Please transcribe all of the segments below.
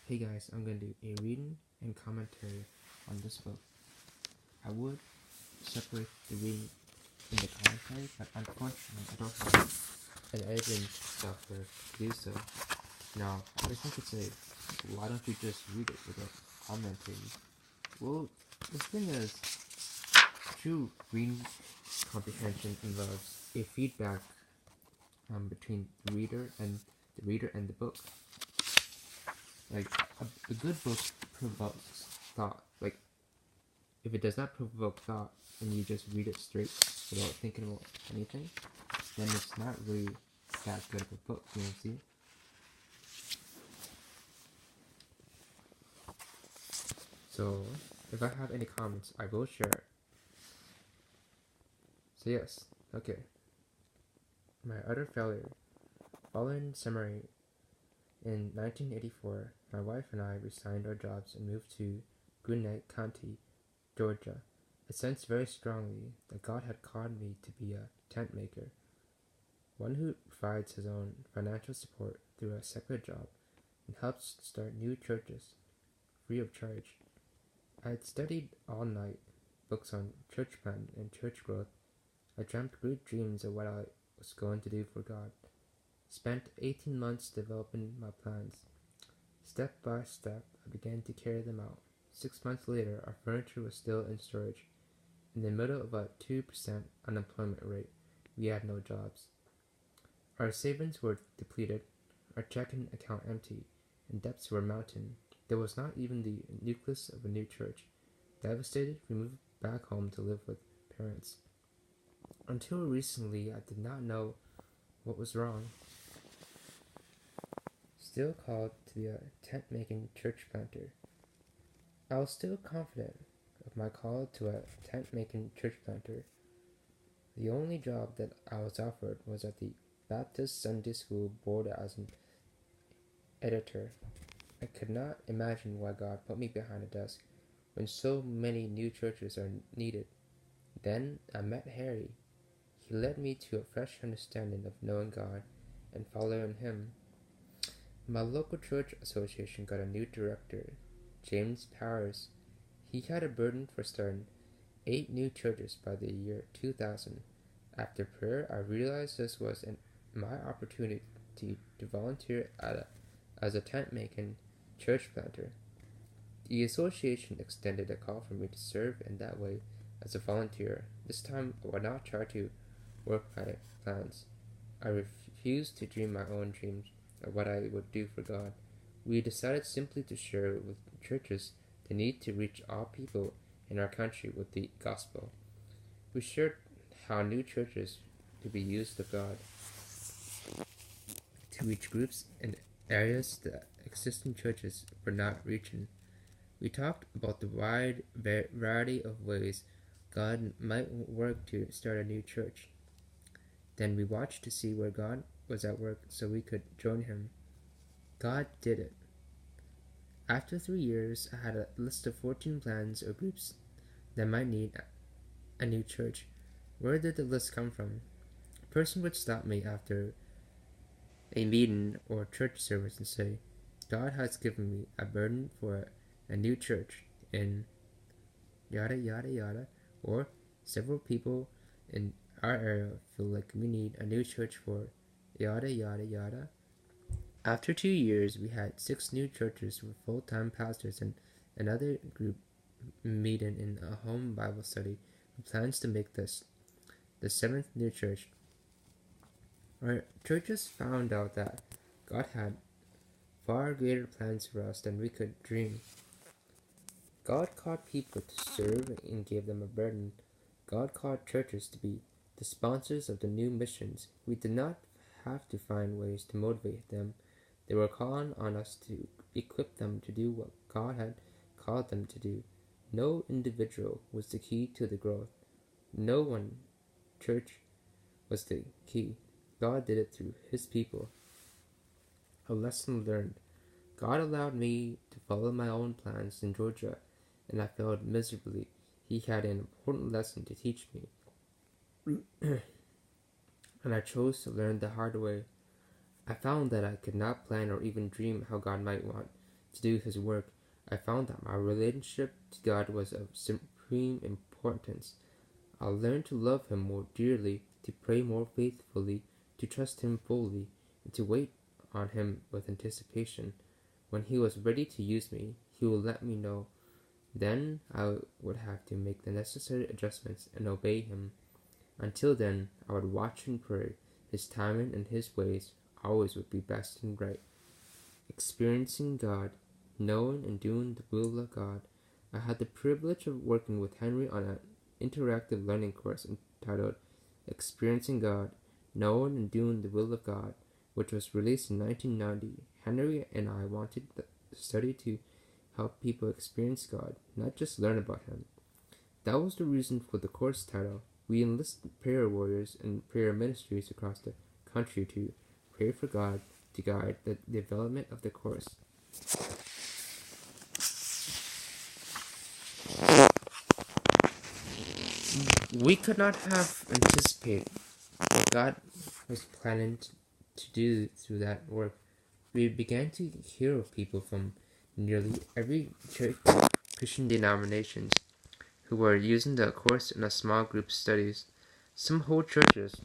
Hey guys, I'm going to do a reading and commentary on this book. I would separate the reading from the commentary, but unfortunately I don't have an editing software to do so. Now, I person could say, why don't you just read it without commentating? Well, the thing is, true reading comprehension involves a feedback between the reader and the book. Like, a good book provokes thought. Like, if it does not provoke thought and you just read it straight without thinking about anything, then it's not really that good of a book, you know, see? So, if I have any comments, I will share it. So yes, okay. My utter failure. Following summary, in 1984, my wife and I resigned our jobs and moved to Gwinnett County, Georgia. I sensed very strongly that God had called me to be a tent maker, one who provides his own financial support through a secular job and helps start new churches free of charge. I had studied all night books on church planting and church growth. I dreamt great dreams of what I was going to do for God. Spent 18 months developing my plans. Step by step, I began to carry them out. 6 months later, our furniture was still in storage. In the middle of a 2% unemployment rate, we had no jobs. Our savings were depleted, our checking account empty, and debts were mounting. There was not even the nucleus of a new church. Devastated, we moved back home to live with parents. Until recently, I did not know what was wrong. Still called to be a tent-making church planter. I was still confident of my call to a tent-making church planter. The only job that I was offered was at the Baptist Sunday School board as an editor. I could not imagine why God put me behind a desk when so many new churches are needed. Then I met Harry. He led me to a fresh understanding of knowing God and following Him. My local church association got a new director, James Powers. He had a burden for starting 8 new churches by the year 2000. After prayer, I realized this was my opportunity to volunteer as a tent-making church planter. The association extended a call for me to serve in that way as a volunteer. This time, I would not try to work my plans. I refused to dream my own dreams of what I would do for God. We decided simply to share with churches the need to reach all people in our country with the gospel. We shared how new churches could be used of God to reach groups in areas that existing churches were not reaching. We talked about the wide variety of ways God might work to start a new church. Then we watched to see where God was at work so we could join Him. God did it. After 3 years, I had a list of 14 plans or groups that might need a new church. Where did the list come from? A person would stop me after a meeting or church service and say, God has given me a burden for a new church in yada yada yada, or several people in our area feel like we need a new church for yada yada yada. After 2 years, we had 6 new churches with full-time pastors and another group meeting in a home Bible study with plans to make this the 7th new church. Our churches found out that God had far greater plans for us than we could dream. God called people to serve and gave them a burden. God called churches to be the sponsors of the new missions. We did not have to find ways to motivate them. They were calling on us to equip them to do what God had called them to do. No individual was the key to the growth. No one church was the key. God did it through His people. A lesson learned. God allowed me to follow my own plans in Georgia, and I failed miserably. He had an important lesson to teach me. And I chose to learn the hard way. I found that I could not plan or even dream how God might want to do His work, I found that my relationship to God was of supreme importance. I learned to love Him more dearly, to pray more faithfully, to trust Him fully, and to wait on Him with anticipation. When He was ready to use me, He would let me know. Then I would have to make the necessary adjustments and obey Him. Until then, I would watch and pray. His timing and His ways always would be best and right. Experiencing God, knowing and doing the will of God. I had the privilege of working with Henry on an interactive learning course entitled Experiencing God, Knowing and Doing the Will of God, which was released in 1990. Henry and I wanted the study to help people experience God, not just learn about Him. That was the reason for the course title. We enlisted prayer warriors and prayer ministries across the country to pray for God to guide the development of the course. We could not have anticipated what God was planning to do through that work. We began to hear of people from nearly every church, Christian denominations who were using the course in a small group studies. Some whole churches,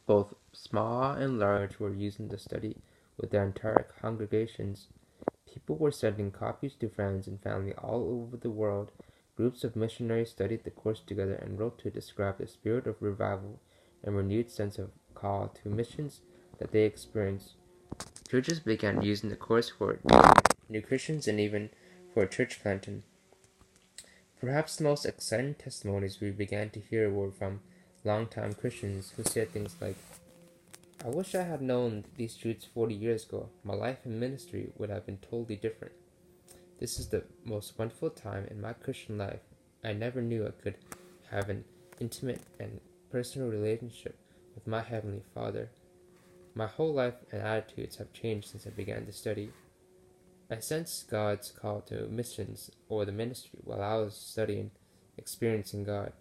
both small and large, were using the study with their entire congregations. People were sending copies to friends and family all over the world. Groups of missionaries studied the course together and wrote to describe the spirit of revival and renewed sense of call to missions that they experienced. Churches began using the course for new Christians and even for church planting. Perhaps the most exciting testimonies we began to hear were from longtime Christians who said things like, I wish I had known these truths 40 years ago. My life and ministry would have been totally different. This is the most wonderful time in my Christian life. I never knew I could have an intimate and personal relationship with my Heavenly Father. My whole life and attitudes have changed since I began to study. I sensed God's call to missions or the ministry while I was studying, experiencing God.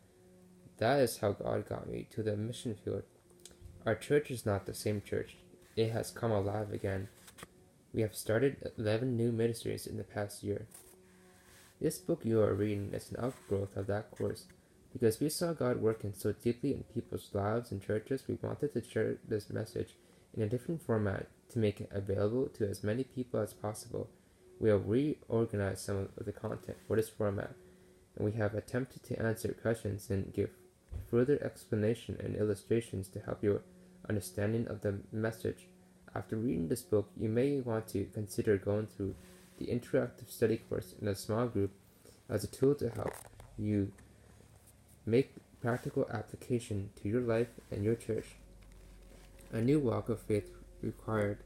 That is how God got me to the mission field. Our church is not the same church. It has come alive again. We have started 11 new ministries in the past year. This book you are reading is an outgrowth of that course. Because we saw God working so deeply in people's lives and churches, we wanted to share this message in a different format to make it available to as many people as possible. We have reorganized some of the content for this format, and we have attempted to answer questions and give further explanation and illustrations to help your understanding of the message. After reading this book, you may want to consider going through the interactive study course in a small group as a tool to help you make practical application to your life and your church. A new walk of faith required.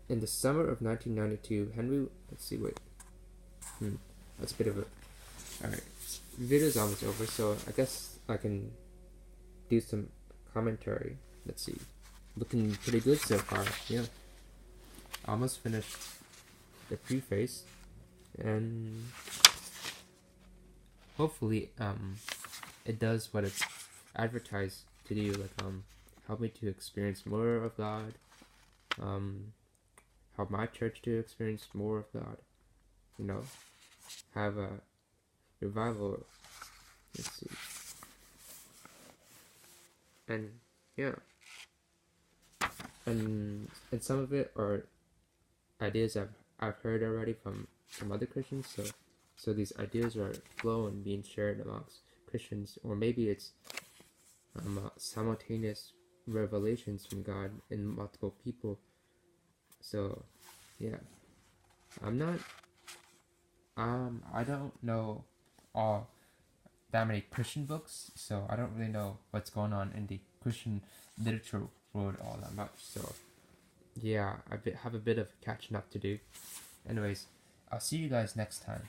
In the summer of 1992, Henry, that's a bit of a, alright, the video's almost over, so I guess I can do some commentary. Let's see, looking pretty good so far, yeah. Almost finished the preface, and hopefully, it does what it's advertised to do, like, help me to experience more of God, help my church to experience more of God, have a revival, let's see, and yeah, and some of it are ideas I've heard already from other Christians, so these ideas are flowing, being shared amongst Christians, or maybe it's simultaneous revelations from God in multiple people. So yeah, I don't know all that many Christian books, so I don't really know what's going on in the Christian literature world all that much. So yeah, I have a bit of catching up to do. Anyways, I'll see you guys next time.